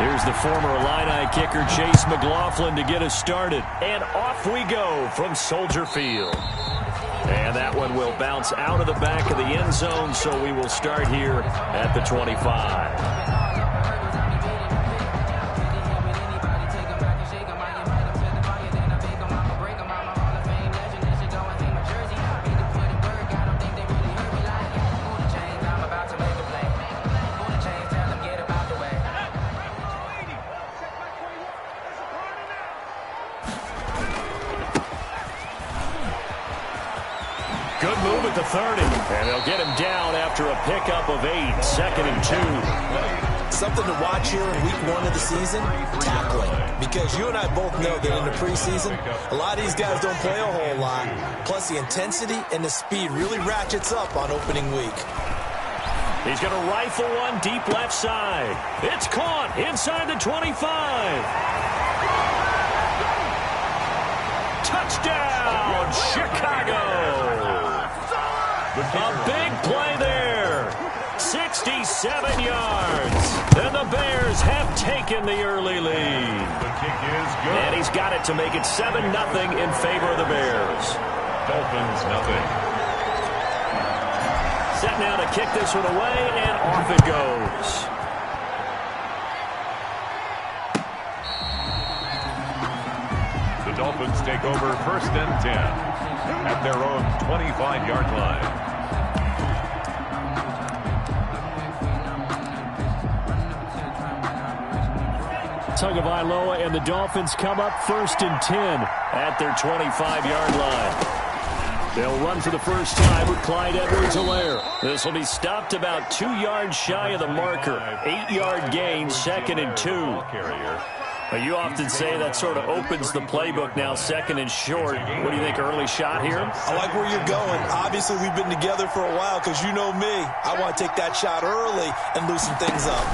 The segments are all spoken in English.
Here's the former Illini kicker, Chase McLaughlin, to get us started. And off we go from Soldier Field. And that one will bounce out of the back of the end zone, so we will start here at the 25. Good move at the 30, and they'll get him down after a pickup of 8, 2nd and 2. Something to watch here in week 1 of the season, tackling. Because you and I both know that in the preseason, a lot of these guys don't play a whole lot. Plus, the intensity and the speed really ratchets up on opening week. He's going to rifle one deep left side. It's caught inside the 25. Touchdown, Chicago. A big play there. 67 yards. And the Bears have taken the early lead. The kick is good. And he's got it to make it 7-0 in favor of the Bears. Dolphins, nothing. Set now to kick this one away, and off it goes. The Dolphins take over 1st and 10 at their own 25-yard line. Tagovailoa and the Dolphins come up 1st and 10 at their 25-yard line. They'll run for the first time with Clyde Edwards-Helaire. This will be stopped about 2 yards shy of the marker. 8-yard gain, 2nd and 2. You often say that sort of opens the playbook now, 2nd and short. What do you think, early shot here? I like where you're going. Obviously, we've been together for a while because you know me. I want to take that shot early and loosen things up.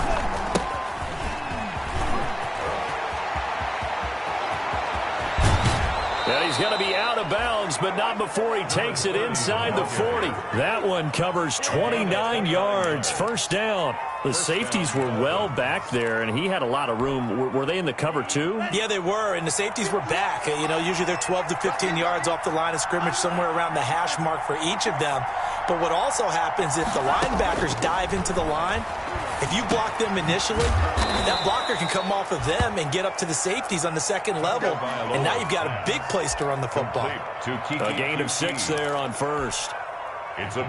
And he's going to be out of bounds, but not before he takes it inside the 40. That one covers 29 yards, 1st down. The safeties were well back there, and he had a lot of room. Were they in the cover too? Yeah, they were, and the safeties were back. You know, usually they're 12 to 15 yards off the line of scrimmage, somewhere around the hash mark for each of them. But what also happens if the linebackers dive into the line, if you block them initially, that blocker can come off of them and get up to the safeties on the 2nd level, and now you've got a big place to run the football. A gain of 6 there on 1st.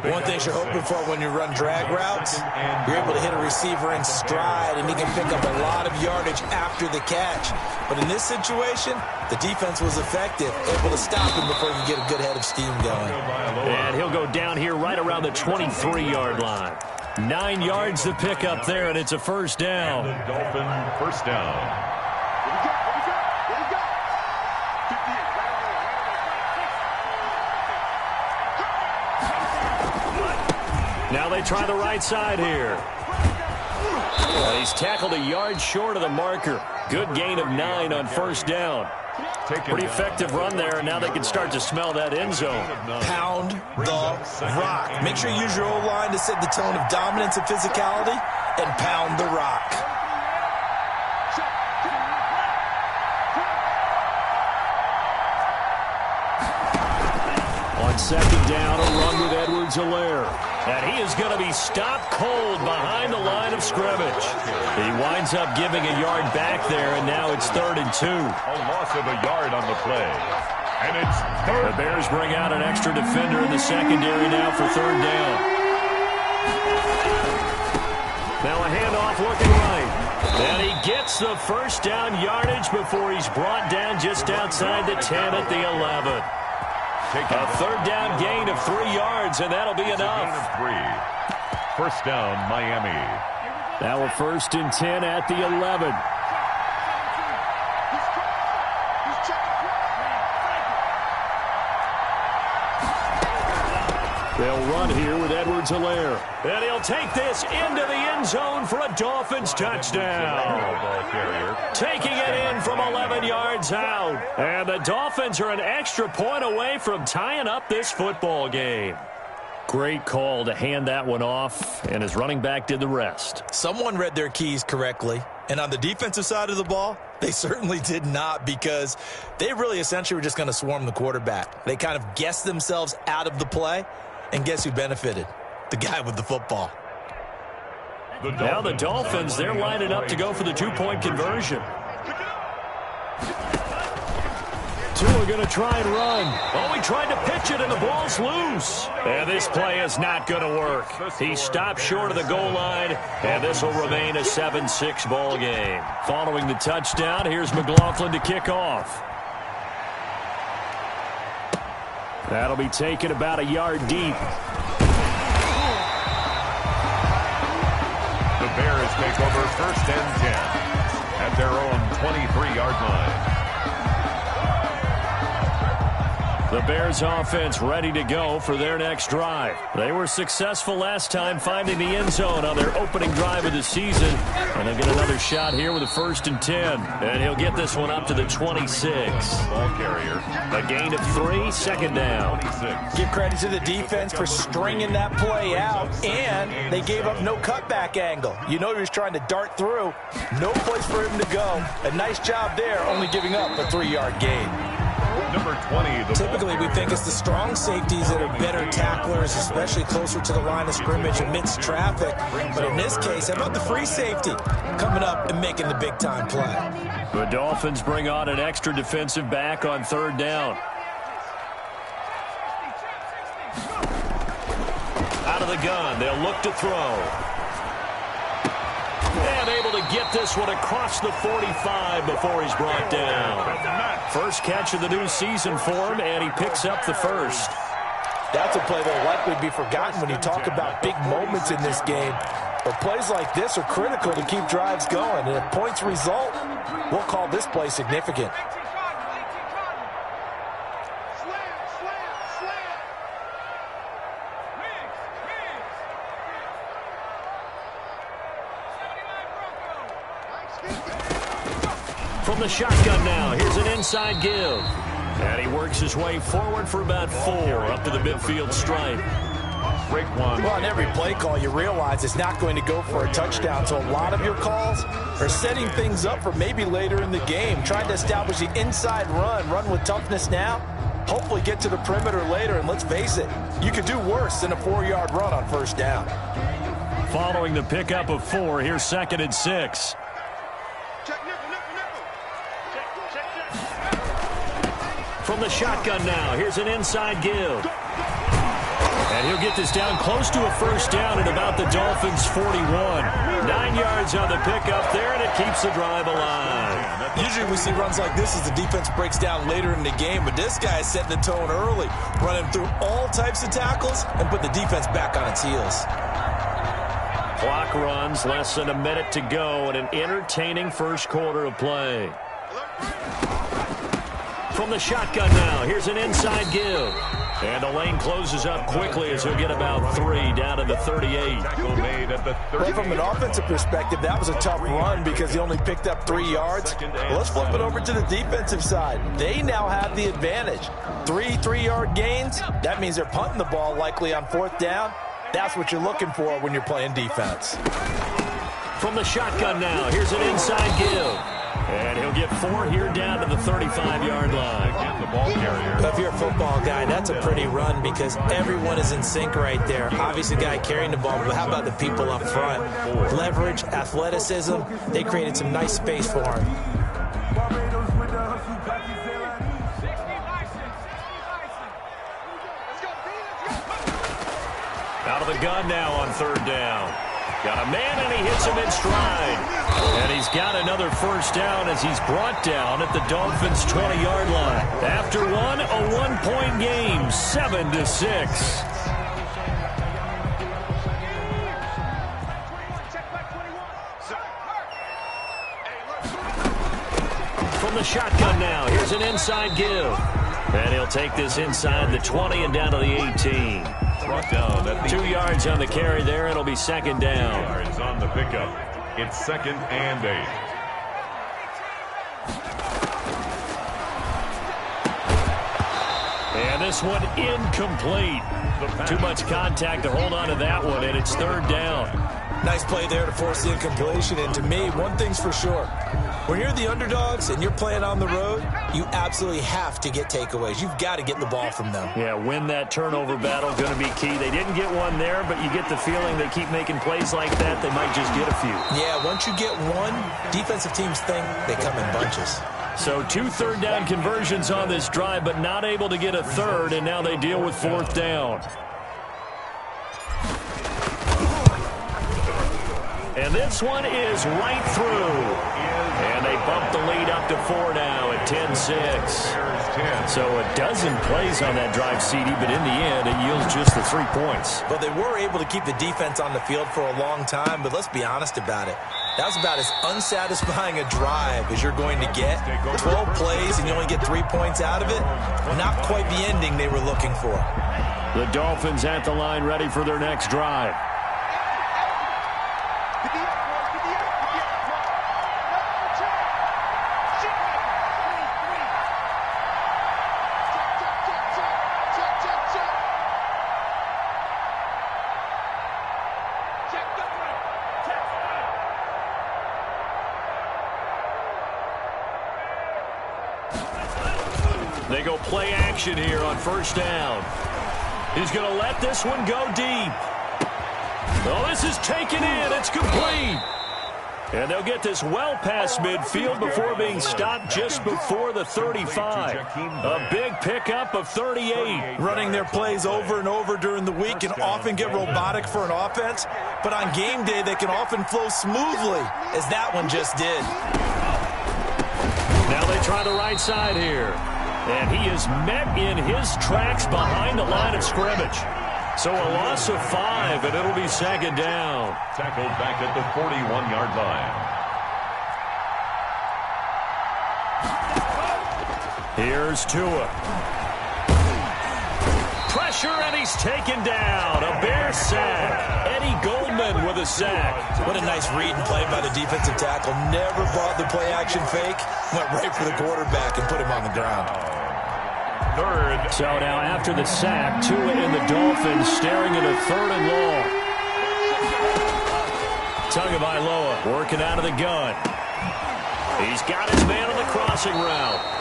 One thing you're hoping for when you run drag routes, you're able to hit a receiver in stride, and he can pick up a lot of yardage after the catch. But in this situation, the defense was effective, able to stop him before you get a good head of steam going. And he'll go down here right around the 23-yard line. 9 yards to pick up there, and it's a 1st down. The Dolphin 1st down. Now they try the right side here. Well, he's tackled a yard short of the marker. Good gain of 9 on 1st down. Pretty effective run there, and now they can start to smell that end zone. Pound the rock. Make sure you use your O-line to set the tone of dominance and physicality, and pound the rock. On 2nd down, a run with Edwards-Helaire. And he is going to be stopped cold behind the line of scrimmage. He winds up giving a yard back there, and now it's 3rd and 2. A loss of a yard on the play. And it's 3rd. The Bears bring out an extra defender in the secondary now for 3rd down. Now a handoff looking right. And he gets the 1st down yardage before he's brought down just outside the 10 at the 11. A 3rd down gain of 3 yards, and that'll be enough. 1st down, Miami. Now a 1st and 10 at the 11. They'll run here with Edwards-Helaire. And he'll take this into the end zone for a Dolphins touchdown. Taking it in from 11 yards out. And the Dolphins are an extra point away from tying up this football game. Great call to hand that one off, and his running back did the rest. Someone read their keys correctly, and on the defensive side of the ball, they certainly did not, because they really essentially were just going to swarm the quarterback. They kind of guessed themselves out of the play, and guess who benefited? The guy with the football. Now the Dolphins, they're lining up to go for the two-point conversion. Tua going to try and run. Oh, he tried to pitch it, and the ball's loose. And this play is not going to work. He stopped short of the goal line, and this will remain a 7-6 ball game. Following the touchdown, here's McLaughlin to kick off. That'll be taken about a yard deep. The Bears take over 1st and 10 at their own 23-yard line. The Bears offense ready to go for their next drive. They were successful last time finding the end zone on their opening drive of the season. And they get another shot here with a 1st and 10. And he'll get this one up to the 26. Ball carrier. A gain of 3, 2nd down. 26. Give credit to the defense for stringing that play out, and they gave up no cutback angle. You know he was trying to dart through. No place for him to go. A nice job there, only giving up a 3-yard gain. Number 20. Typically, we think it's the strong safeties that are better tacklers, especially closer to the line of scrimmage amidst traffic. But in this case, how about the free safety coming up and making the big-time play? The Dolphins bring on an extra defensive back on 3rd down. Out of the gun, they'll look to throw. And able to get this one across the 45 before he's brought down. First catch of the new season for him, and he picks up the 1st. That's a play that will likely be forgotten when you talk about big moments in this game. But plays like this are critical to keep drives going. And if points result, we'll call this play significant. From the shotgun now, here's an inside give. And he works his way forward for about 4 up to the midfield stripe. Well, on every play call, you realize it's not going to go for a touchdown. So a lot of your calls are setting things up for maybe later in the game, trying to establish the inside run with toughness now, hopefully get to the perimeter later. And let's face it, you could do worse than a 4-yard run on 1st down. Following the pickup of 4, here's 2nd and 6. From the shotgun now, here's an inside give. And he'll get this down close to a 1st down at about the Dolphins' 41. 9 yards on the pickup there, and it keeps the drive alive. Usually we see runs like this as the defense breaks down later in the game, but this guy is setting the tone early, running through all types of tackles and put the defense back on its heels. Clock runs, less than a minute to go, and an entertaining first quarter of play. From the shotgun now, here's an inside give. And the lane closes up quickly as he'll get about 3 down to the 38. Well, from an offensive perspective, that was a tough run because he only picked up 3 yards. Well, let's flip it over to the defensive side. They now have the advantage. 3-3-yard gains, that means they're punting the ball likely on 4th down. That's what you're looking for when you're playing defense. From the shotgun now, here's an inside give. And he'll get 4 here down to the 35-yard line. If you're a football guy, that's a pretty run because everyone is in sync right there. Obviously, the guy carrying the ball, but how about the people up front? Leverage, athleticism, they created some nice space for him. Out of the gun now on 3rd down. Got a man, and he hits him in stride. And he's got another 1st down as he's brought down at the Dolphins' 20-yard line. After one, a 1-point game, 7-6. From the shotgun now, here's an inside give. And he'll take this inside the 20 and down to the 18. Brought down at 2 yards on the carry there. It'll be 2nd down. yards on the pickup. It's 2nd and 8. And this one incomplete. Too much contact to hold on to that one, and it's third down. Nice play there to force the incompletion. And to me, one thing's for sure. When you're the underdogs and you're playing on the road, you absolutely have to get takeaways. You've got to get the ball from them. Yeah, win that turnover battle, going to be key. They didn't get one there, but you get the feeling they keep making plays like that, they might just get a few. Yeah, once you get one, defensive teams think they come in bunches. So 2 third-down conversions on this drive, but not able to get a third, and now they deal with fourth down. And this one is right through. And they bump the lead up to 4 now at 10-6. So a dozen plays on that drive, CD, but in the end, it yields just the 3 points. But they were able to keep the defense on the field for a long time, but let's be honest about it. That was about as unsatisfying a drive as you're going to get. 12 plays and you only get 3 points out of it. Not quite the ending they were looking for. The Dolphins at the line ready for their next drive. They go play action here on first down. He's going to let this one go deep. Oh, this is taken in. It's complete. And they'll get this well past midfield before being stopped just before the 35. A big pickup of 38. Running their plays over and over during the week can often get robotic for an offense, but on game day they can often flow smoothly, as that one just did. Now they try the right side here. And he is met in his tracks behind the line of scrimmage. So a loss of 5, and it'll be second down. Tackled back at the 41-yard line. Here's Tua. Pressure, and he's taken down. A Bear sack. Eddie Goldman with a sack. What a nice read and play by the defensive tackle. Never brought the play-action fake. Went right for the quarterback and put him on the ground. Third. So now after the sack, Tua and the Dolphins staring at a third and long. Tagovailoa working out of the gun. He's got his man on the crossing route.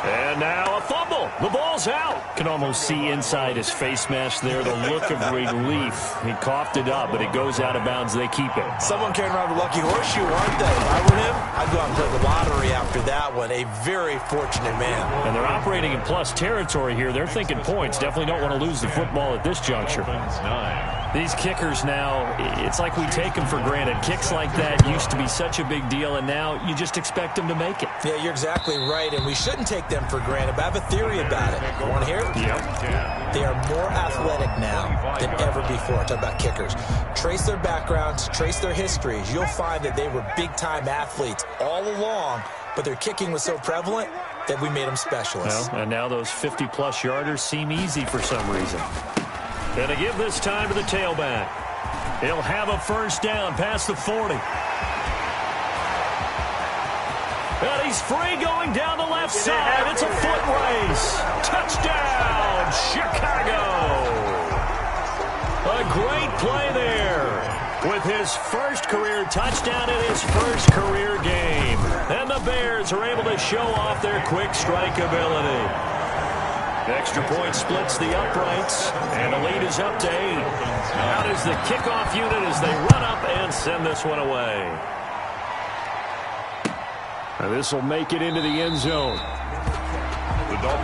And now a fumble. The ball's out. Can almost see inside his face mask there the look of relief. He coughed it up, but it goes out of bounds. They keep it. Someone carrying around the lucky horseshoe, aren't they? If I were him, I'd go out and play the lottery after that one. A very fortunate man. And they're operating in plus territory here. They're thinking points. Definitely don't want to lose the football at this juncture. These kickers now, it's like we take them for granted. Kicks like that used to be such a big deal, and now you just expect them to make it. Yeah, you're exactly right, and we shouldn't take them for granted, but I have a theory about it. You want to hear it? Yep. They are more athletic now than ever before. Talk about kickers. Trace their backgrounds, trace their histories. You'll find that they were big-time athletes all along, but their kicking was so prevalent that we made them specialists. Well, and now those 50-plus yarders seem easy for some reason. And to give this time to the tailback. He'll have a first down past the 40. And he's free going down the left side. It's a foot race. Touchdown, Chicago. A great play there with his first career touchdown in his first career game. And the Bears are able to show off their quick strike ability. Extra point splits the uprights, and the lead is up to 8. Out is the kickoff unit as they run up and send this one away. Now this will make it into the end zone.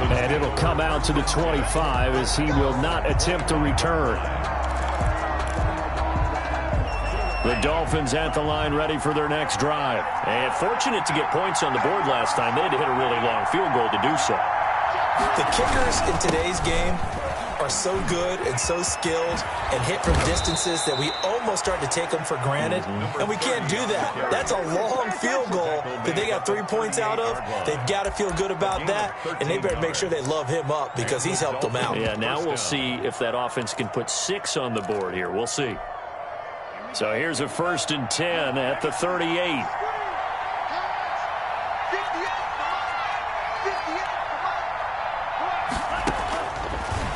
And it'll come out to the 25 as he will not attempt to return. The Dolphins at the line ready for their next drive. And fortunate to get points on the board last time. They had to hit a really long field goal to do so. The kickers in today's game are so good and so skilled and hit from distances that we almost start to take them for granted, and we can't do that. That's a long field goal that they got 3 points out of. They've got to feel good about that, and they better make sure they love him up because he's helped them out. Yeah, now we'll see if that offense can put 6 on the board here. We'll see. So here's a 1st and 10 at the 38.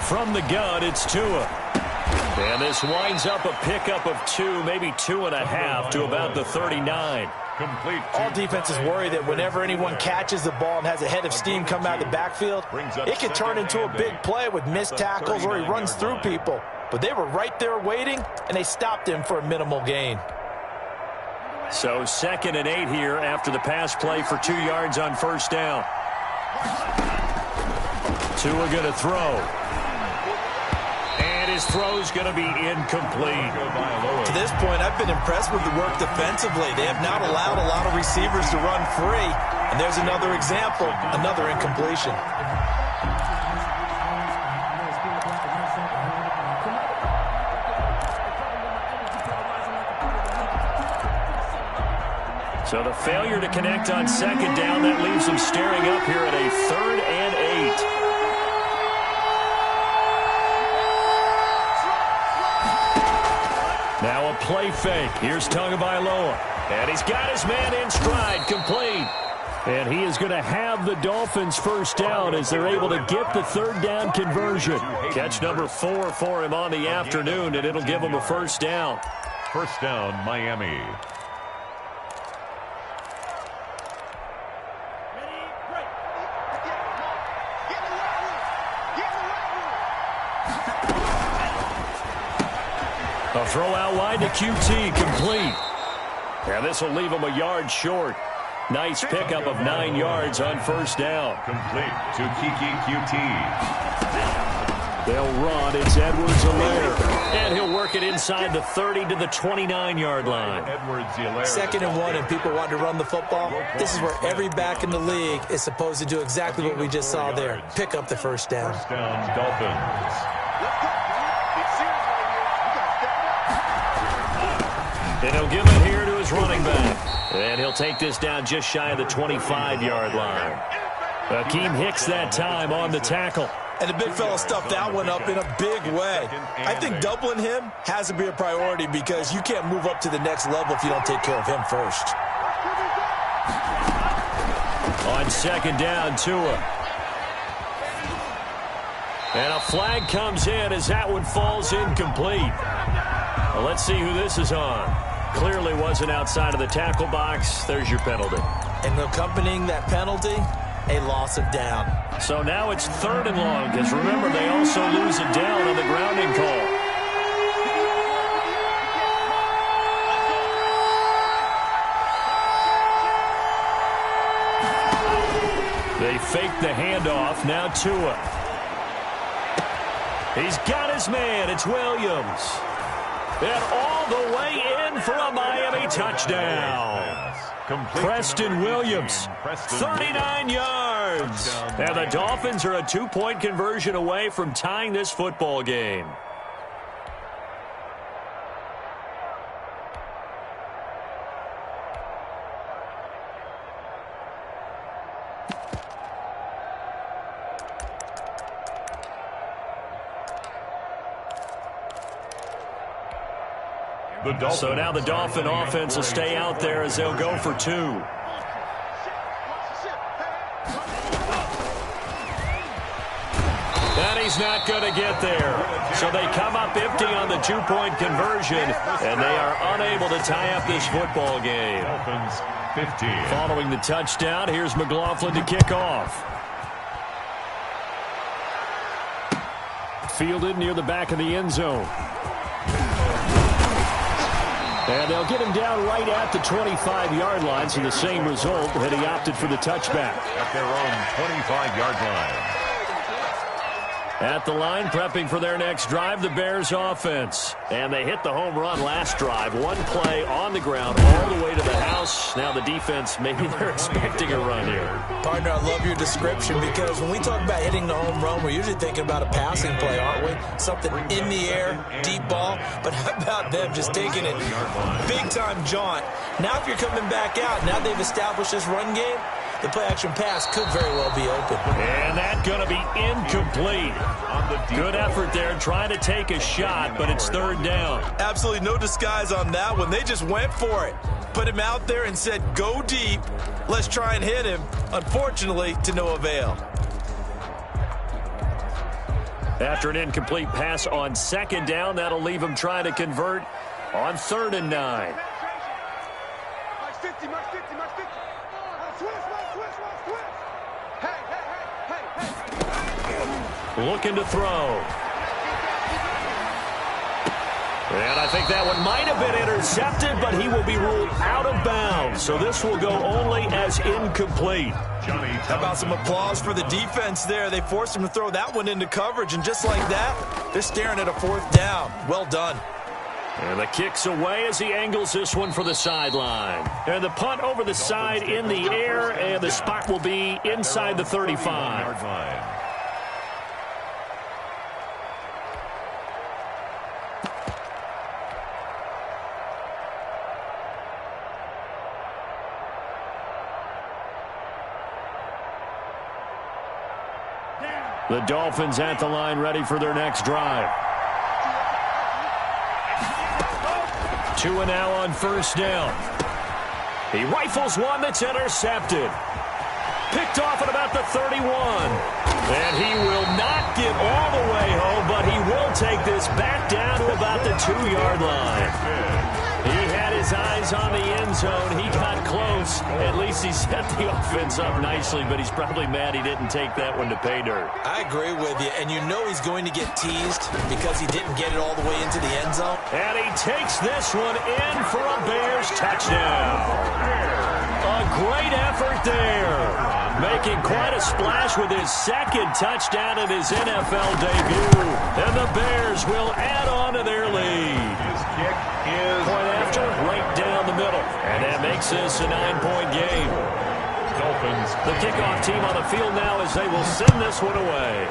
From the gun, it's Tua. And this winds up a pickup of 2, maybe 2.5 to about the 39. Complete. All defenses worry that whenever anyone catches the ball and has a head of steam come out of the backfield, it can turn into a big play with missed tackles or he runs through people. But they were right there waiting, and they stopped him for a minimal gain. So 2nd and 8 here after the pass play for 2 yards on first down. Tua going to throw. And his throw's going to be incomplete. To this point, I've been impressed with the work defensively. They have not allowed a lot of receivers to run free. And there's another example, another incompletion. So the failure to connect on 2nd down, that leaves them staring up here at a 3rd and 8. Now a play fake. Here's Tagovailoa. And he's got his man in stride, complete. And he is going to have the Dolphins first down as they're able to get the 3rd down conversion. Catch number 4 for him on the afternoon, and it'll give him a first down. First down, Miami. A throw out wide to QT, complete. And this will leave him a yard short. Nice pickup of 9 yards on first down. Complete to Kiki QT. They'll run. It's Edwards-Helaire. And he'll work it inside the 30 to the 29-yard line. Edwards-Helaire. 2nd and 1 and people want to run the football. This is where every back in the league is supposed to do exactly what we just saw there. Pick up the first down. First down, Dolphins. And he'll give it here to his running back. And he'll take this down just shy of the 25-yard line. Akeem Hicks that time on the tackle. And the big fella stuffed that one up in a big way. I think doubling him has to be a priority because you can't move up to the next level if you don't take care of him first. On 2nd down, Tua. And a flag comes in as that one falls incomplete. Well, let's see who this is on. Clearly wasn't outside of the tackle box. There's your penalty. And accompanying that penalty, a loss of down. So now it's 3rd and long, because remember, they also lose a down on the grounding call. They fake the handoff. Now Tua. He's got his man. It's Williams. And all the way in for a Miami touchdown. Preston Williams, 39 yards. And the Dolphins are a 2-point conversion away from tying this football game. So now the Dolphin offense will stay out there as they'll go for 2. And he's not going to get there. So they come up empty on the 2-point conversion, and they are unable to tie up this football game. Dolphins 15. Following the touchdown, here's McLaughlin to kick off. Fielded near the back of the end zone. And they'll get him down right at the 25-yard line, so the same result that he opted for the touchback. At their own 25-yard line. At the line, prepping for their next drive, the Bears offense. And they hit the home run last drive. One play on the ground all the way to the house. Now the defense, maybe they're expecting a run here. Partner, I love your description because when we talk about hitting the home run, we're usually thinking about a passing play, aren't we? Something in the air, deep ball. But how about them just taking it big-time jaunt? Now if you're coming back out, now they've established this run game, the play-action pass could very well be open. And that's going to be incomplete. Good effort there trying to take a shot, but it's 3rd down. Absolutely no disguise on that one. They just went for it. Put him out there and said, go deep. Let's try and hit him. Unfortunately, to no avail. After an incomplete pass on 2nd down, that'll leave him trying to convert on 3rd and 9. Looking to throw. And I think that one might have been intercepted, but he will be ruled out of bounds. So this will go only as incomplete. How about some applause for the defense there? They forced him to throw that one into coverage, and just like that, they're staring at a 4th down. Well done. And the kick's away as he angles this one for the sideline. And the punt over the side in the air, and the spot will be inside the 35. The Dolphins at the line, ready for their next drive. 2 and now on 1st down. He rifles one that's intercepted. Picked off at about the 31. And he will not get all the way home, but he will take this back down to about the 2-yard line. He had his eyes on the end zone. He got close. At least he set the offense up nicely, but he's probably mad he didn't take that one to pay dirt. I agree with you, and you know he's going to get teased because he didn't get it all the way into the end zone. And he takes this one in for a Bears touchdown. A great effort there. Making quite a splash with his 2nd touchdown in his NFL debut. And the Bears will add on to their lead. His kick is point after, right down the middle. And that makes this a 9-point game. Dolphins. The kickoff team on the field now as they will send this one away.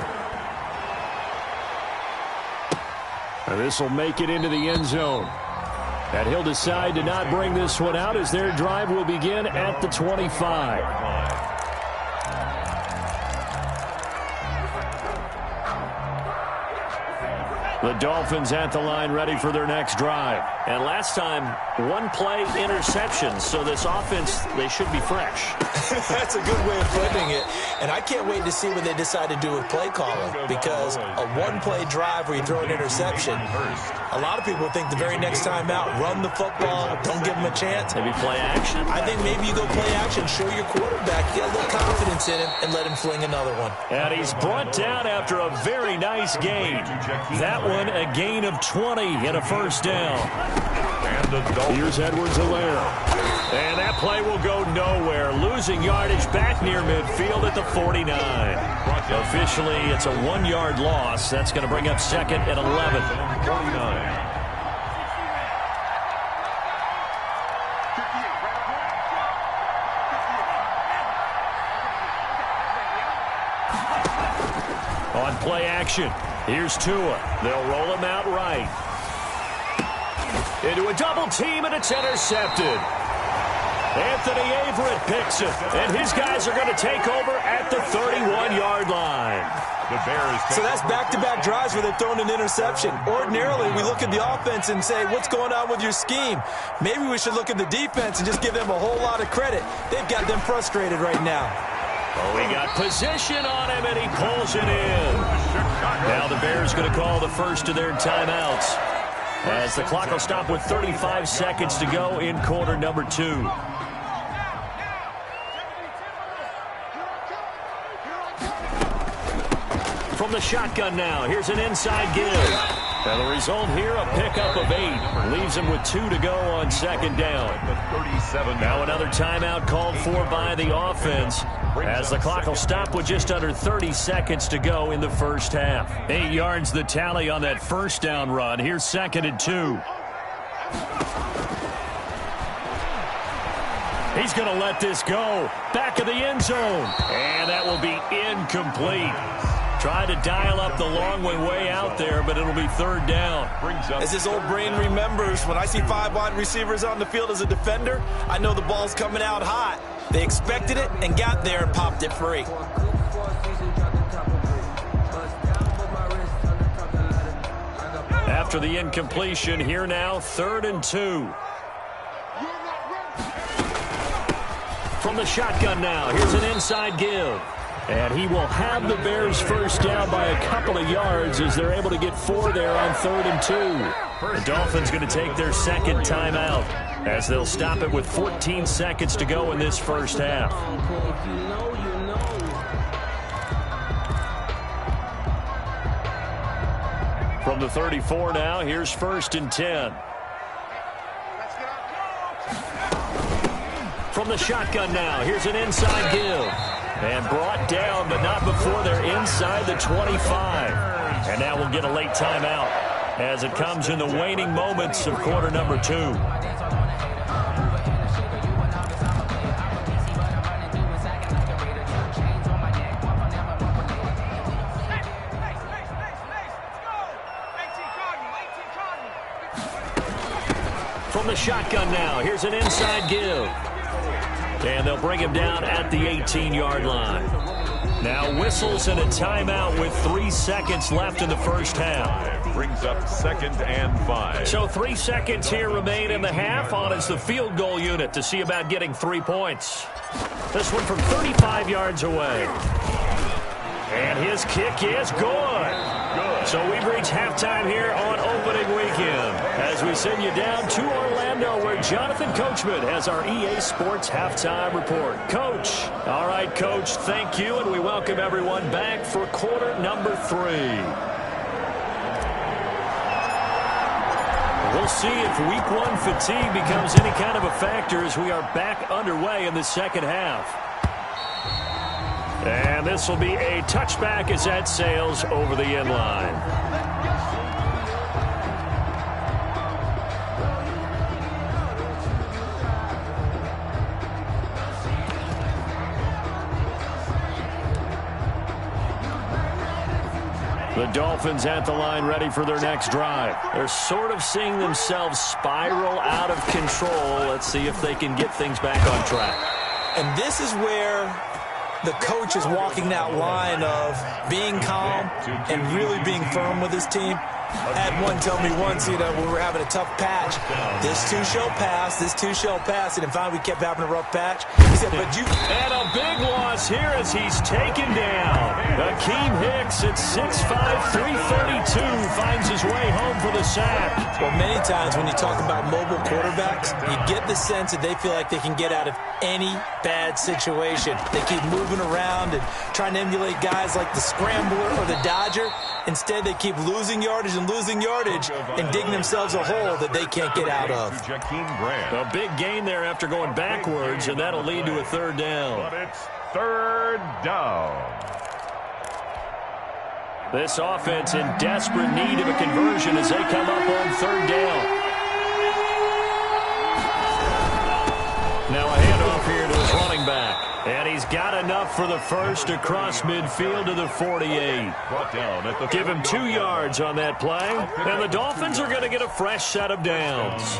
And this will make it into the end zone. And he'll decide to not bring this one out as their drive will begin at the 25. The Dolphins at the line ready for their next drive. And last time, 1-play interception. So this offense, they should be fresh. That's a good way of putting it. And I can't wait to see what they decide to do with play calling. Because a 1-play drive where you throw an interception, a lot of people think the very next time out, run the football, don't give them a chance. Maybe play action? I think maybe you go play action, show your quarterback, get a little confidence in him, and let him fling another one. And he's brought down after a very nice gain. That one a gain of 20 and a 1st down. Here's Edwards-Helaire. And that play will go nowhere. Losing yardage back near midfield at the 49. Officially, it's a 1-yard loss. That's going to bring up 2nd and 11. 49. On play action, here's Tua. They'll roll him out right. Into a double team, and it's intercepted. Anthony Averett picks it, and his guys are going to take over at the 31-yard line. The Bears. So that's back-to-back drives where they're throwing an interception. Ordinarily, we look at the offense and say, what's going on with your scheme? Maybe we should look at the defense and just give them a whole lot of credit. They've got them frustrated right now. Oh, he got position on him, and he pulls it in. Now the Bears going to call the first of their timeouts, as the clock will stop with 35 seconds to go in quarter number 2. From the shotgun now, here's an inside give. And the result here, a pickup of 8. Leaves him with 2 to go on 2nd down. Now another timeout called for by the offense, as the clock will stop with just under 30 seconds to go in the first half. 8 yards the tally on that 1st down run. Here's 2nd and 2. He's going to let this go. Back of the end zone. And that will be incomplete. Try to dial up the long one way out there, but it'll be 3rd down. As his old brain remembers, when I see 5 wide receivers on the field as a defender, I know the ball's coming out hot. They expected it and got there and popped it free. After the incompletion, here now, 3rd and 2. From the shotgun now, here's an inside give. And he will have the Bears first down by a couple of yards as they're able to get 4 there on 3rd and 2. The Dolphins going to take their second timeout as they'll stop it with 14 seconds to go in this first half. From the 34 now, here's 1st and 10. From the shotgun now, here's an inside give. And brought down, but not before they're inside the 25. And now we'll get a late timeout as it comes in the waning moments of quarter number 2. From the shotgun now, here's an inside give. And they'll bring him down at the 18-yard line. Now whistles and a timeout with 3 seconds left in the first half. Brings up 2nd and 5. So 3 seconds here remain in the half. On is the field goal unit to see about getting 3 points. This one from 35 yards away. And his kick is good. So we've reached halftime here on opening weekend as we send you down to Orlando where Jonathan Coachman has our EA Sports halftime report. Coach. All right, Coach, thank you, and we welcome everyone back for quarter number 3. We'll see if week 1 fatigue becomes any kind of a factor as we are back underway in the second half. And this will be a touchback as that sails over the end line. The Dolphins at the line ready for their next drive. They're sort of seeing themselves spiral out of control. Let's see if they can get things back on track. And this is where the coach is walking that line of being calm and really being firm with his team. I had one tell me once, when we were having a tough patch, this too shall pass, this too shall pass, and finally we kept having a rough patch. He said, but you... And a big loss here as he's taken down. Akeem Hicks at 6'5", 332 finds his way home for the sack. Well, many times when you talk about mobile quarterbacks, you get the sense that they feel like they can get out of any bad situation. They keep moving around and trying to emulate guys like the Scrambler or the Dodger. Instead, they keep losing yardage and digging themselves a hole that they can't get out of. A big gain there after going backwards, and that'll lead to a 3rd down. But it's 3rd down. This offense in desperate need of a conversion as they come up on 3rd down. Now a handoff here to his running back. And he's got enough for the first across midfield to the 48. Give him 2 yards on that play. And the Dolphins are going to get a fresh set of downs.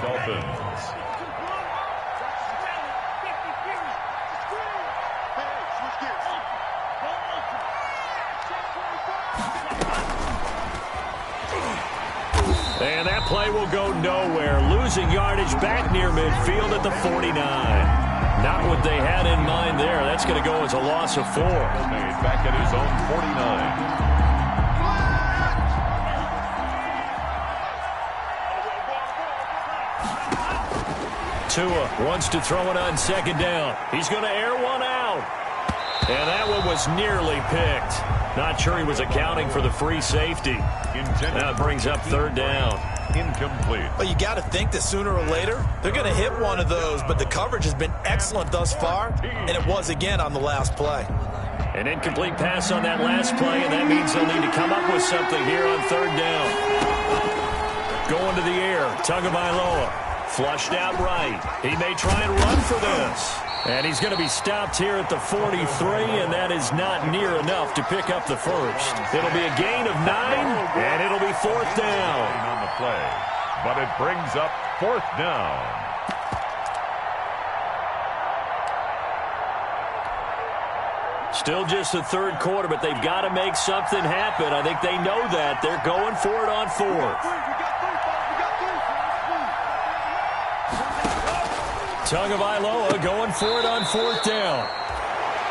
And that play will go nowhere. Losing yardage back near midfield at the 49. Not what they had in mind there. That's going to go as a loss of 4. Back at his own 49. Tua wants to throw it on 2nd down. He's going to air one out. And that one was nearly picked. Not sure he was accounting for the free safety. That brings up 3rd down. Incomplete. Well, you got to think that sooner or later they're going to hit one of those, but the coverage has been excellent thus far, and it was again on the last play. An incomplete pass on that last play, and that means they'll need to come up with something here on 3rd down. Going to the air, Tagovailoa. Flushed out right. He may try and run for this. And he's going to be stopped here at the 43, and that is not near enough to pick up the first. It'll be a gain of 9, and it'll be 4th down. On the play, but it brings up 4th down. Still just the 3rd quarter, but they've got to make something happen. I think they know that. They're going for it on 4th. Tagovailoa going for it on 4th down.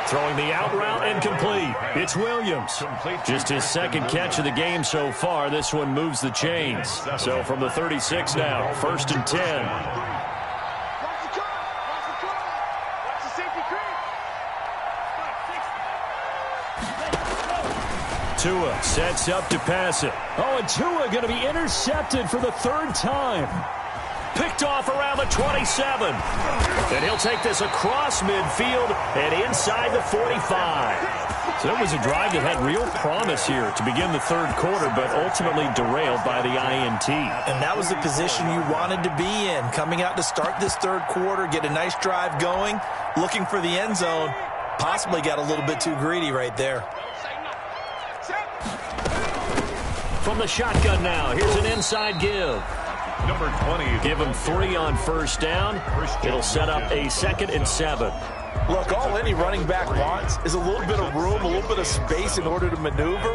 Throwing the out route and complete. It's Williams. Just his second catch of the game so far. This one moves the chains. So from the 36 now, 1st and 10. Tua sets up to pass it. Oh, and Tua going to be intercepted for the 3rd time. Picked off around the 27. And he'll take this across midfield and inside the 45. So it was a drive that had real promise here to begin the 3rd quarter, but ultimately derailed by the INT. And that was the position you wanted to be in. Coming out to start this 3rd quarter, get a nice drive going, looking for the end zone. Possibly got a little bit too greedy right there. From the shotgun now, here's an inside give. Number 20. Give him 3 on 1st down. It'll set up a 2nd and 7. Look, all any running back wants is a little bit of room, a little bit of space in order to maneuver.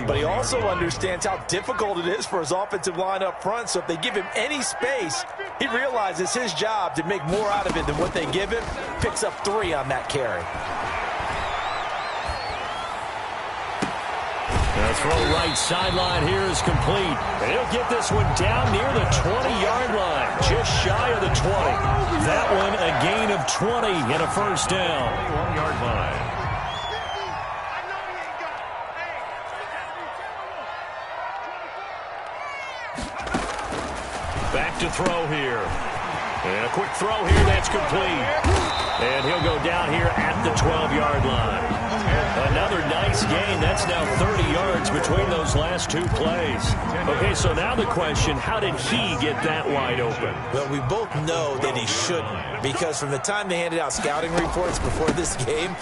But he also understands how difficult it is for his offensive line up front. So if they give him any space, he realizes his job to make more out of it than what they give him. Picks up 3 on that carry. The throw right sideline here is complete. And he'll get this one down near the 20-yard line, just shy of the 20. That one a gain of 20 and a 1st down. 21-yard line. Back to throw here. And a quick throw here that's complete. And he'll go down here at the 12-yard line. Another nice gain. That's now 30 yards between those last 2 plays. Okay, so now the question, how did he get that wide open? Well, we both know that he shouldn't, because from the time they handed out scouting reports before this game,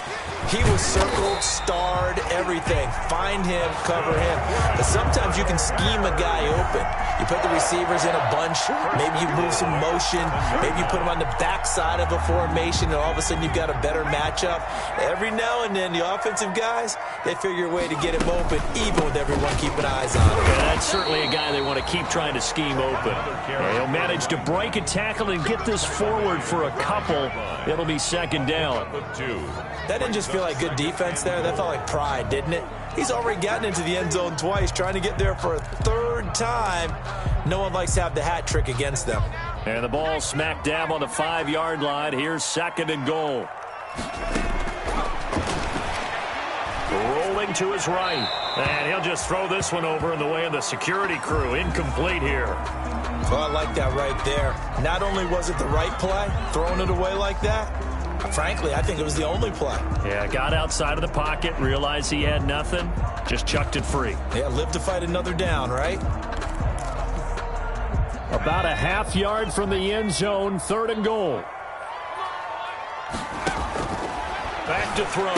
he was circled, starred, everything. Find him, cover him. But sometimes you can scheme a guy open. You put the receivers in a bunch. Maybe you move some motion. Maybe you put them on the backside of a formation, and all of a sudden you've got a better matchup. Every now and then, the offensive guys, they figure a way to get him open, even with everyone keeping eyes on him. Yeah, that's certainly a guy they want to keep trying to scheme open. He'll manage to break a tackle and get this forward for a couple. It'll be 2nd down. That didn't just feel like good defense there. That felt like pride, didn't it? He's already gotten into the end zone twice, trying to get there for a 3rd time. No one likes to have the hat trick against them. And the ball smack dab on the 5-yard line. Here's 2nd and goal. Rolling to his right. And he'll just throw this one over in the way of the security crew. Incomplete here. Well, I like that right there. Not only was it the right play, throwing it away like that, frankly, I think it was the only play. Yeah, got outside of the pocket, realized he had nothing, just chucked it free. Yeah, live to fight another down, right? About a half-yard from the end zone, 3rd and goal. Back to throw.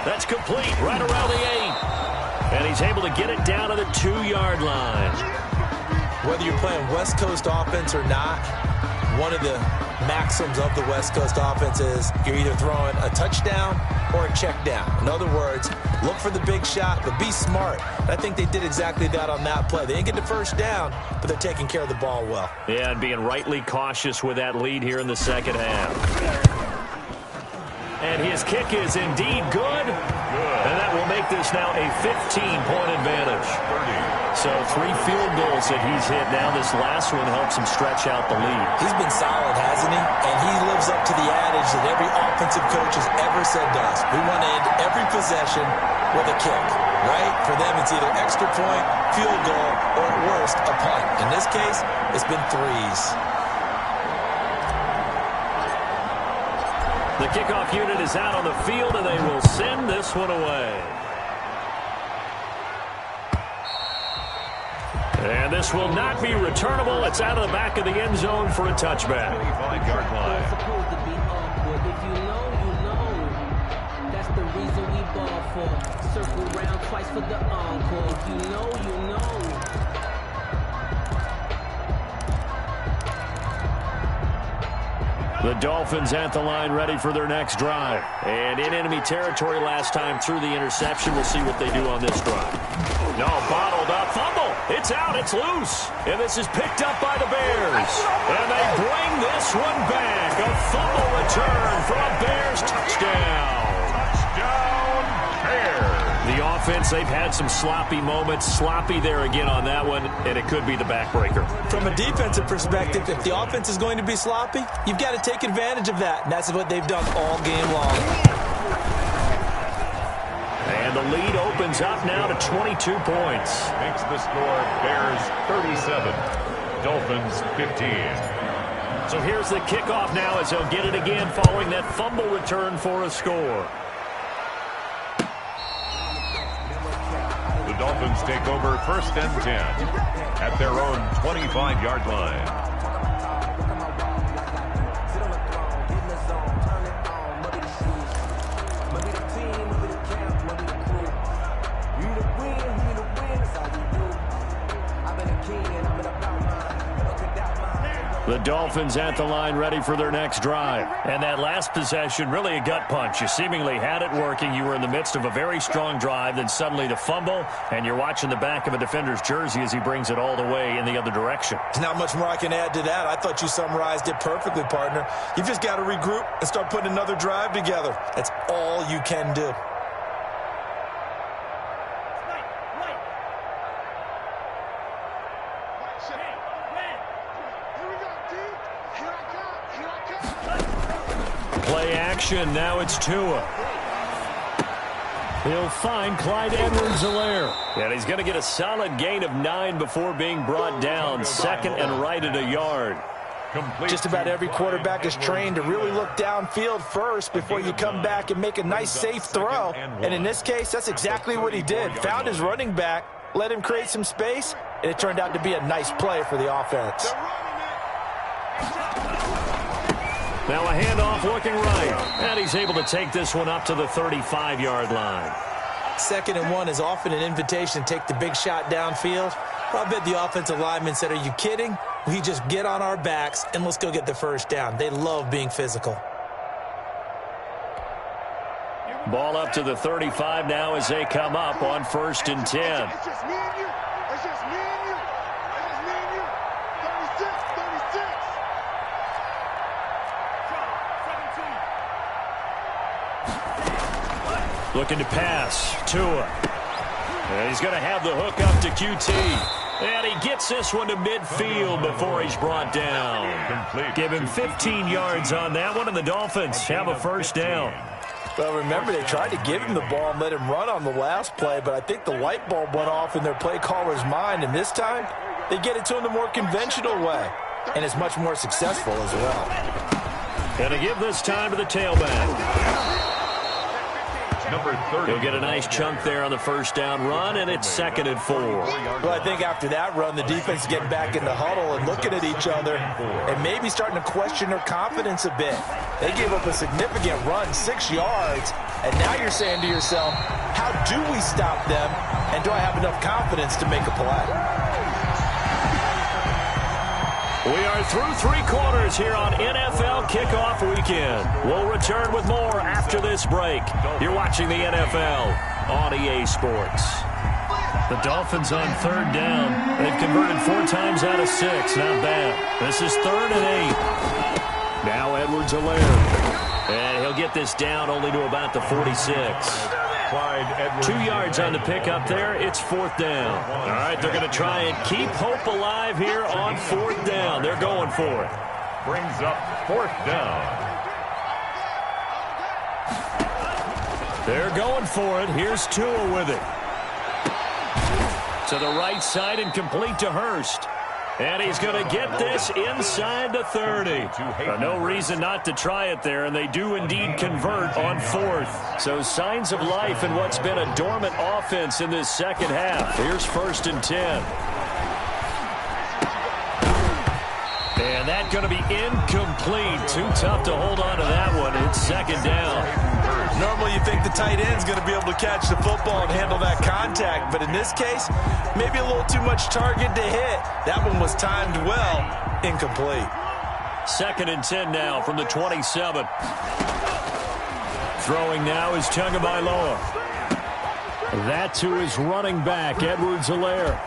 That's complete, right around the 8. And he's able to get it down to the 2-yard line. Whether you're playing West Coast offense or not, one of the maxims of the West Coast offense is you're either throwing a touchdown or a check down. In other words, look for the big shot, but be smart. And I think they did exactly that on that play. They didn't get the 1st down, but they're taking care of the ball well. Yeah, and being rightly cautious with that lead here in the 2nd half. And his kick is indeed good. And that will make this now a 15-point advantage. So 3 field goals that he's hit now. This last one helps him stretch out the lead. He's been solid, hasn't he? And he lives up to the adage that every offensive coach has ever said to us. We want to end every possession with a kick, right? For them, it's either extra point, field goal, or at worst, a punt. In this case, it's been 3s. The kickoff unit is out on the field, and they will send this one away. And this will not be returnable. It's out of the back of the end zone for a touchback. 25-yard line. Supposed to be awkward. If you know, you know. That's the reason we ball for. Circle round twice for the encore. If you know, you know. The Dolphins at the line ready for their next drive. And in enemy territory last time through the interception. We'll see what they do on this drive. No, bottled up. Fumble. It's out. It's loose. And this is picked up by the Bears. And they bring this one back. A fumble return for a Bears touchdown. they've had some sloppy moments. Sloppy there again on that one, and it could be the backbreaker. From a defensive perspective, if the offense is going to be sloppy, you've got to take advantage of that, and that's what they've done all game long. And the lead opens up now to 22 points. Makes the score Bears 37, Dolphins 15. So here's the kickoff now as he'll get it again following that fumble return for a score. The Dolphins take over 1st and 10 at their own 25-yard line. The Dolphins at the line ready for their next drive. And that last possession, really a gut punch. You seemingly had it working. You were in the midst of a very strong drive. Then suddenly the fumble, and you're watching the back of a defender's jersey as he brings it all the way in the other direction. There's not much more I can add to that. I thought you summarized it perfectly, partner. You've just got to regroup and start putting another drive together. That's all you can do. Play action. Now it's Tua. He'll find Clyde Edwards-Helaire. And he's going to get a solid gain of 9 before being brought down. 2nd and right at a yard. Just about every quarterback is trained to really look downfield first before you come back and make a nice, safe throw. And in this case, that's exactly what he did. Found his running back, let him create some space, and it turned out to be a nice play for the offense. Now a handoff looking right. And he's able to take this one up to the 35-yard line. 2nd and 1 is often an invitation to take the big shot downfield. I bet the offensive lineman said, "Are you kidding? We just get on our backs and let's go get the first down." They love being physical. Ball up to the 35 now as they come up on 1st and 10. It's just me and you. It's just me and you. It's just me and you. 36. Looking to pass. Tua. And he's going to have the hook up to QT. And he gets this one to midfield before he's brought down. Give him 15 yards on that one, and the Dolphins have a first down. Well, remember, they tried to give him the ball and let him run on the last play, but I think the light bulb went off in their play caller's mind, and this time they get it to him the more conventional way, and it's much more successful as well. And to give this time to the tailback. Number 30. He'll get a nice chunk there on the first down run, and it's 2nd and 4. Well, I think after that run, the defense is getting back in the huddle and looking at each other and maybe starting to question their confidence a bit. They gave up a significant run, 6 yards, and now you're saying to yourself, how do we stop them, and do I have enough confidence to make a play? We are through 3 quarters here on NFL Kickoff Weekend. We'll return with more after this break. You're watching the NFL on EA Sports. The Dolphins on 3rd down. They've converted 4 times out of 6. Not bad. This is 3rd and 8. Now Edwards-Helaire. And he'll get this down only to about the 46. 2 yards on the pickup there. It's 4th down. All right, they're going to try and keep hope alive here on 4th down. They're going for it. Brings up 4th down. They're going for it. Here's Tua with it. To the right side and complete to Hurst. And he's going to get this inside the 30. No reason not to try it there, and they do indeed convert on 4th. So signs of life in what's been a dormant offense in this second half. Here's 1st and 10. And that's going to be incomplete. Too tough to hold on to that one. It's 2nd down. Normally you think the tight end's going to be able to catch the football and handle that contact, but in this case, maybe a little too much target to hit. That one was timed well, incomplete. 2nd and 10 now from the 27. Throwing now is Tagovailoa. That to his running back, Edwards-Helaire.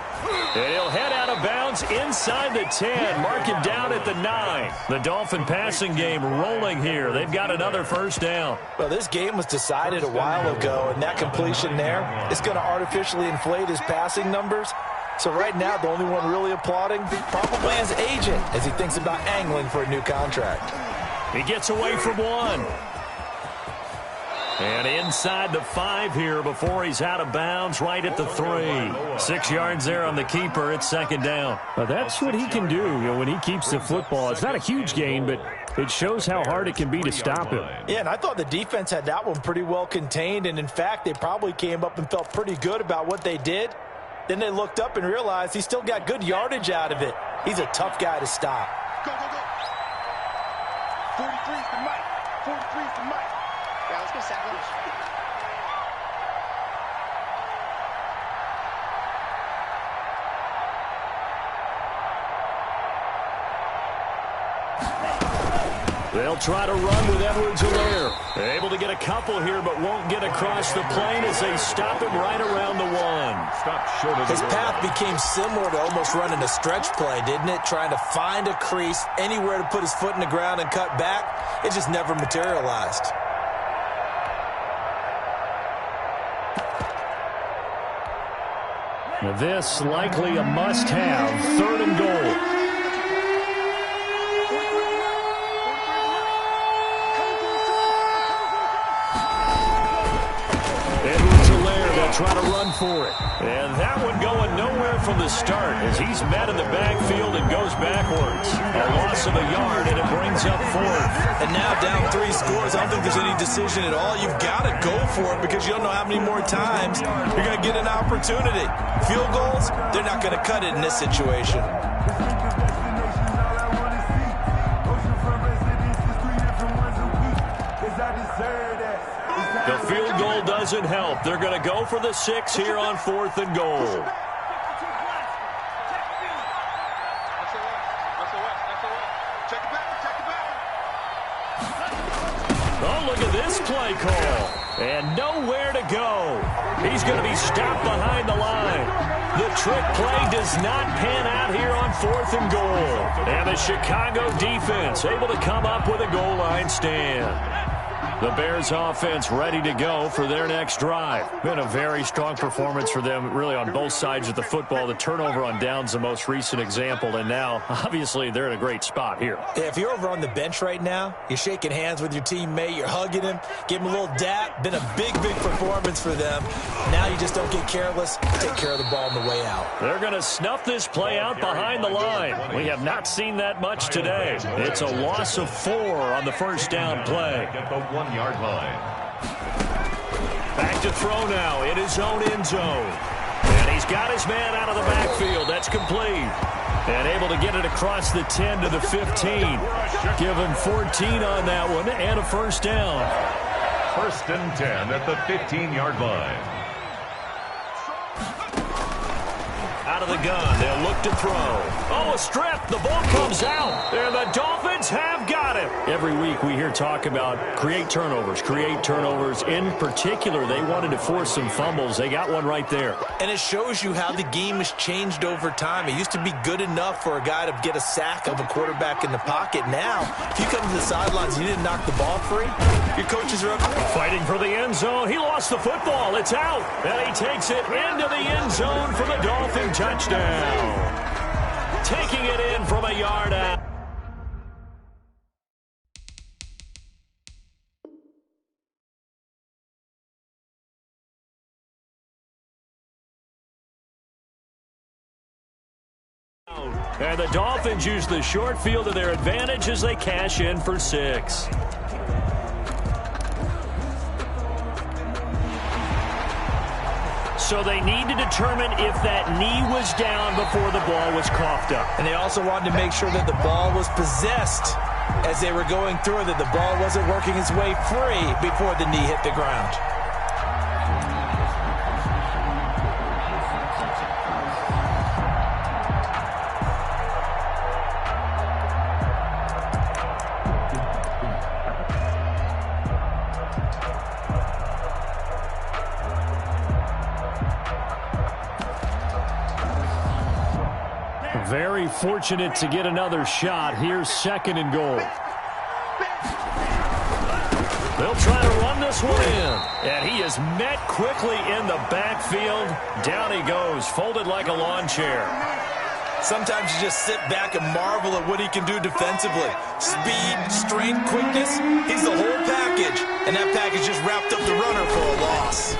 And he'll head out of bounds inside the 10. Mark him down at the 9. The Dolphin passing game rolling here. They've got another first down. Well, this game was decided a while ago, and that completion there is going to artificially inflate his passing numbers. So right now, the only one really applauding probably his agent as he thinks about angling for a new contract. He gets away from one. And inside the 5 here before he's out of bounds right at the 3. 6 yards there on the keeper. It's second down. Well, that's what he can do, when he keeps the football. It's not a huge gain, but it shows how hard it can be to stop him. Yeah, and I thought the defense had that one pretty well contained. And, in fact, they probably came up and felt pretty good about what they did. Then they looked up and realized he still got good yardage out of it. He's a tough guy to stop. Go, go, go. 43 is the mic. 43 is the mic. Yeah, let's go sack lunch. They'll try to run with Edwards-Helaire. Able to get a couple here, but won't get across the plane as they stop him right around the 1. Stop short of the His path became similar to almost running a stretch play, didn't it? Trying to find a crease, anywhere to put his foot in the ground and cut back. It just never materialized. Now this likely a must-have. 3rd and goal. Try to run for it. And that one going nowhere from the start as he's met in the backfield and goes backwards. A loss of a yard, and it brings up 4th. And now down 3 scores. I don't think there's any decision at all. You've got to go for it because you don't know how many more times you're going to get an opportunity. Field goals, they're not going to cut it in this situation. The field goal doesn't help. They're going to go for the 6 here on 4th and goal. Oh, look at this play call. And nowhere to go. He's going to be stopped behind the line. The trick play does not pan out here on 4th and goal. And the Chicago defense able to come up with a goal line stand. The Bears offense ready to go for their next drive. Been a very strong performance for them, really, on both sides of the football. The turnover on downs, the most recent example, and now, obviously, they're in a great spot here. Yeah, if you're over on the bench right now, you're shaking hands with your teammate, you're hugging him, give him a little dap. Been a big, big performance for them. Now you just don't get careless. Take care of the ball on the way out. They're going to snuff this play out behind the line. We have not seen that much today. It's a loss of 4 on the first down play. At the 1-yard line. Back to throw now in his own end zone. And he's got his man out of the backfield. That's complete. And able to get it across the 10 to the 15. Give him 14 on that one and a first down. 1st and 10 at the 15-yard line. Out of the gun, they'll look to throw. Oh, a strip. The ball comes out. And the Dolphins have got it. Every week we hear talk about create turnovers. In particular, they wanted to force some fumbles. They got one right there. And it shows you how the game has changed over time. It used to be good enough for a guy to get a sack of a quarterback in the pocket. Now, if you come to the sidelines and you didn't knock the ball free, your coaches are up. Fighting for the end zone. He lost the football. It's out. And he takes it into the end zone for the Dolphin touchdown. Taking it in from a yard out. And the Dolphins use the short field to their advantage as they cash in for 6. So they need to determine if that knee was down before the ball was coughed up. And they also wanted to make sure that the ball was possessed as they were going through, that the ball wasn't working its way free before the knee hit the ground. Very fortunate to get another shot. Here's 2nd and goal. They'll try to run this one in. And he is met quickly in the backfield. Down he goes, folded like a lawn chair. Sometimes you just sit back and marvel at what he can do defensively. Speed, strength, quickness. He's the whole package. And that package just wrapped up the runner for a loss.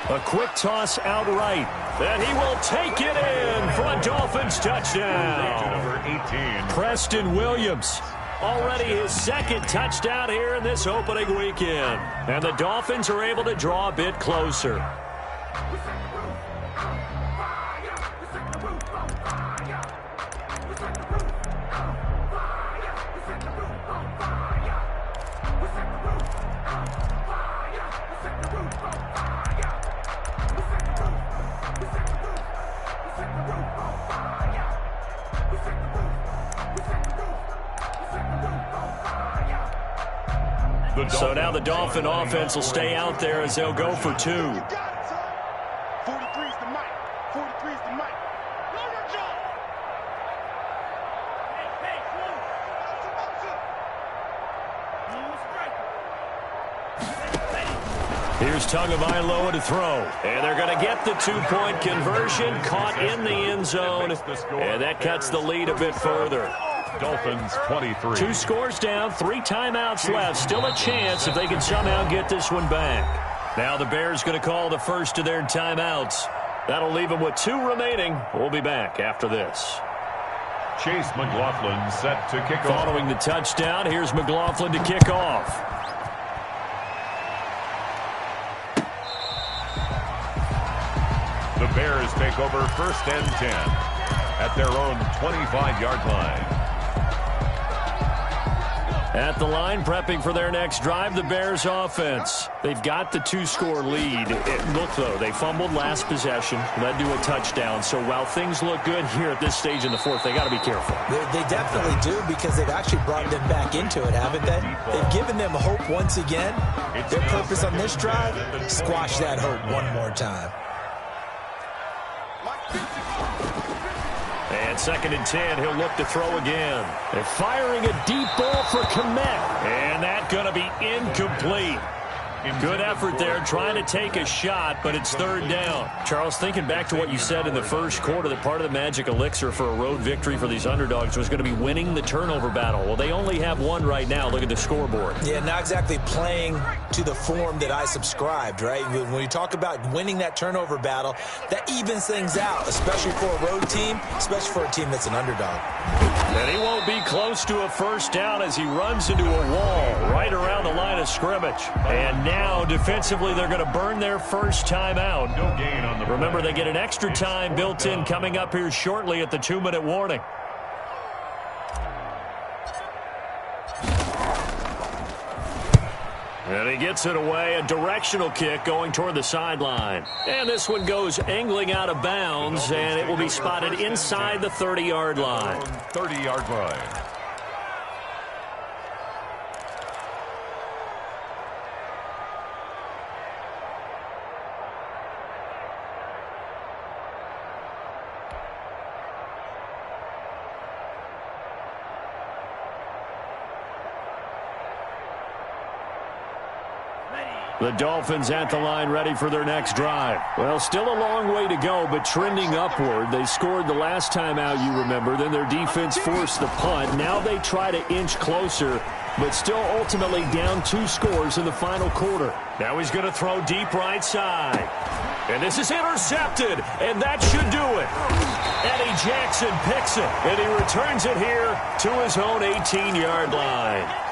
A quick toss out right. And he will take it in for a Dolphins touchdown. Number 18. Preston Williams. Already his 2nd touchdown here in this opening weekend. And the Dolphins are able to draw a bit closer. So now the Dolphin offense will stay out there as they'll go for 2. 43's the mic. 43's the mic. Here's Tagovailoa to throw. And they're going to get the 2-point conversion, caught in the end zone. And that cuts the lead a bit further. Dolphins 23. 2 scores down, 3 timeouts left. Still a chance if they can somehow get this one back. Now the Bears going to call the first of their timeouts. That'll leave them with 2 remaining. We'll be back after this. Chase McLaughlin set to kick off. Following the touchdown, here's McLaughlin to kick off. The Bears take over 1st and 10 at their own 25-yard line. At the line, prepping for their next drive, the Bears offense. They've got the 2-score lead. Look, though, they fumbled last possession, led to a touchdown. So while things look good here at this stage in the 4th, they got to be careful. They definitely do, because they've actually brought them back into it, haven't they? They've given them hope once again. Their purpose on this drive, squash that hope one more time. And 2nd and 10, he'll look to throw again. They're firing a deep ball for Kmet. And that's going to be incomplete. Good effort there, trying to take a shot, but it's 3rd down. Charles, thinking back to what you said in the first quarter, that part of the magic elixir for a road victory for these underdogs was going to be winning the turnover battle. Well, they only have 1 right now. Look at the scoreboard. Yeah, not exactly playing to the form that I subscribed, right? When you talk about winning that turnover battle, that evens things out, especially for a road team, especially for a team that's an underdog. And he won't be close to a 1st down as he runs into a wall right around the line of scrimmage. And now, defensively, they're going to burn their first time out. No gain on the play. Remember, they get an extra time built in coming up here shortly at the 2-minute warning. And he gets it away, a directional kick going toward the sideline. And this one goes angling out of bounds, and it will be spotted inside the 30-yard line. 30-yard line. The Dolphins at the line, ready for their next drive. Well, still a long way to go, but trending upward. They scored the last time out, you remember. Then their defense forced the punt. Now they try to inch closer, but still ultimately down 2 scores in the final quarter. Now he's going to throw deep right side. And this is intercepted, and that should do it. Eddie Jackson picks it, and he returns it here to his own 18-yard line.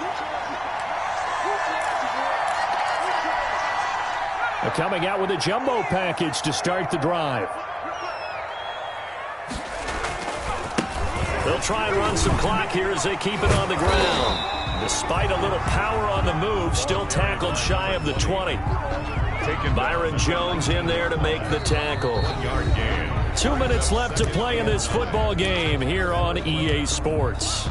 Coming out with a jumbo package to start the drive. They'll try and run some clock here as they keep it on the ground. Despite a little power on the move, still tackled shy of the 20. Byron Jones in there to make the tackle. 2 minutes left to play in this football game here on EA Sports.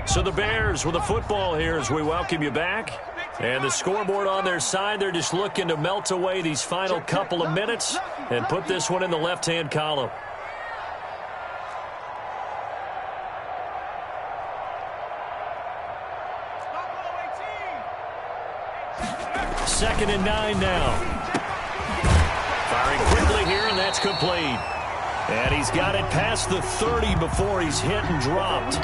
So the Bears with the football here as we welcome you back. And the scoreboard on their side, they're just looking to melt away these final couple of minutes and put this one in the left-hand column. Second and 9 now. Firing quickly here, and that's complete. And he's got it past the 30 before he's hit and dropped.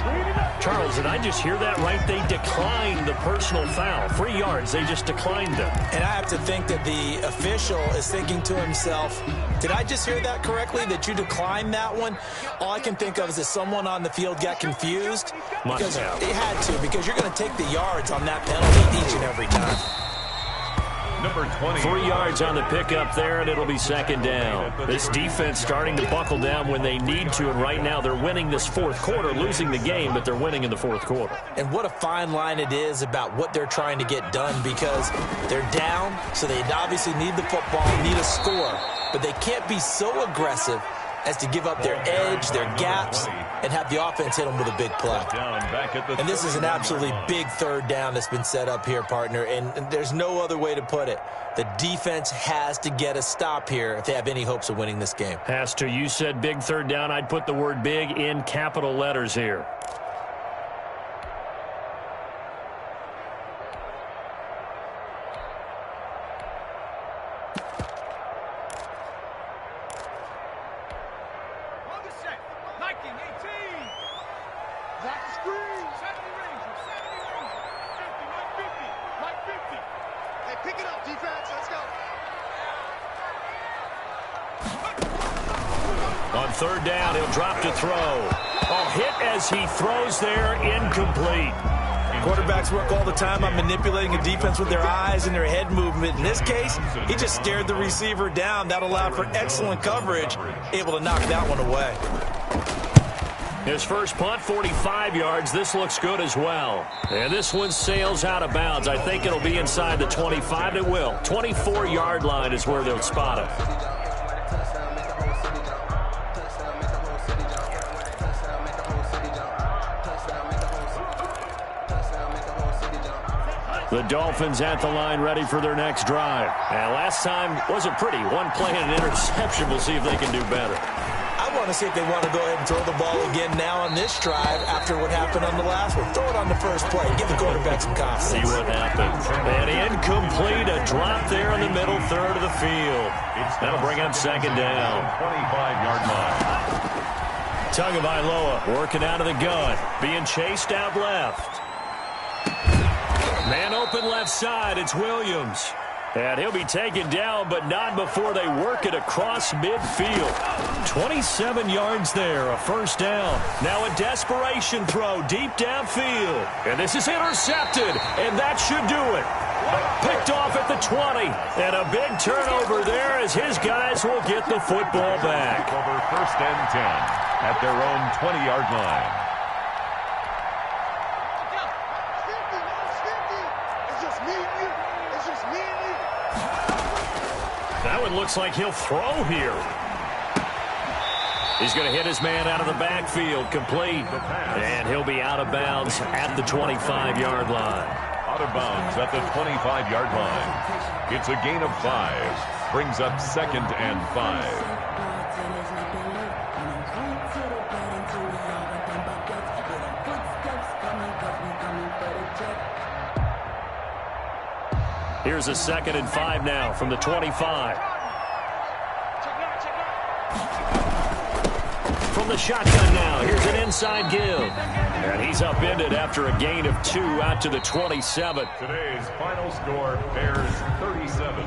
Charles, did I just hear that right? They declined the personal foul. 3 yards, they just declined them. And I have to think that the official is thinking to himself, did I just hear that correctly, that you declined that one? All I can think of is that someone on the field got confused. Because they had to, because you're going to take the yards on that penalty each and every time. Number 20. 3 yards on the pickup there, and it'll be second down. This defense starting to buckle down when they need to, and right now they're winning this fourth quarter, losing the game, but they're winning in the fourth quarter. And what a fine line it is about what they're trying to get done, because they're down, so they obviously need the football, need a score, but they can't be so aggressive as to give up their edge, their gaps, and have the offense hit them with a big play. And this is an absolutely big third down that's been set up here, partner, and there's no other way to put it. The defense has to get a stop here if they have any hopes of winning this game. Has to. You said big third down. I'd put the word big in capital letters here. On third down, he'll drop to throw. Oh, hit as he throws there, incomplete. Quarterbacks work all the time on manipulating a defense with their eyes and their head movement. In this case, he just stared the receiver down. That allowed for excellent coverage, able to knock that one away. His first punt, 45 yards. This looks good as well. And this one sails out of bounds. I think it'll be inside the 25. It will. 24-yard line is where they'll spot it. The Dolphins at the line ready for their next drive. And last time wasn't pretty. One play and an interception. We'll see if they can do better. I want to see if they want to go ahead and throw the ball again now on this drive after what happened on the last one. Throw it on the first play. Give the quarterback some confidence. See what happens. And incomplete. A drop there in the middle third of the field. That'll bring up second down. 25-yard line. Tagovailoa working out of the gun. Being chased out left. Man open left side. It's Williams. And he'll be taken down, but not before they work it across midfield. 27 yards there, a first down. Now a desperation throw deep downfield. And this is intercepted, and that should do it. Picked off at the 20. And a big turnover there as his guys will get the football back. Over first and 10 at their own 20-yard line. That one looks like he'll throw here. He's going to hit his man out of the backfield, complete. And he'll be out of bounds at the 25-yard line. Out of bounds at the 25-yard line. It's a gain of 5. Brings up second and 5. Here's a second and 5 now from the 25. From the shotgun now, here's an inside give. And he's upended after a gain of 2 out to the 27. Today's final score, Bears 37,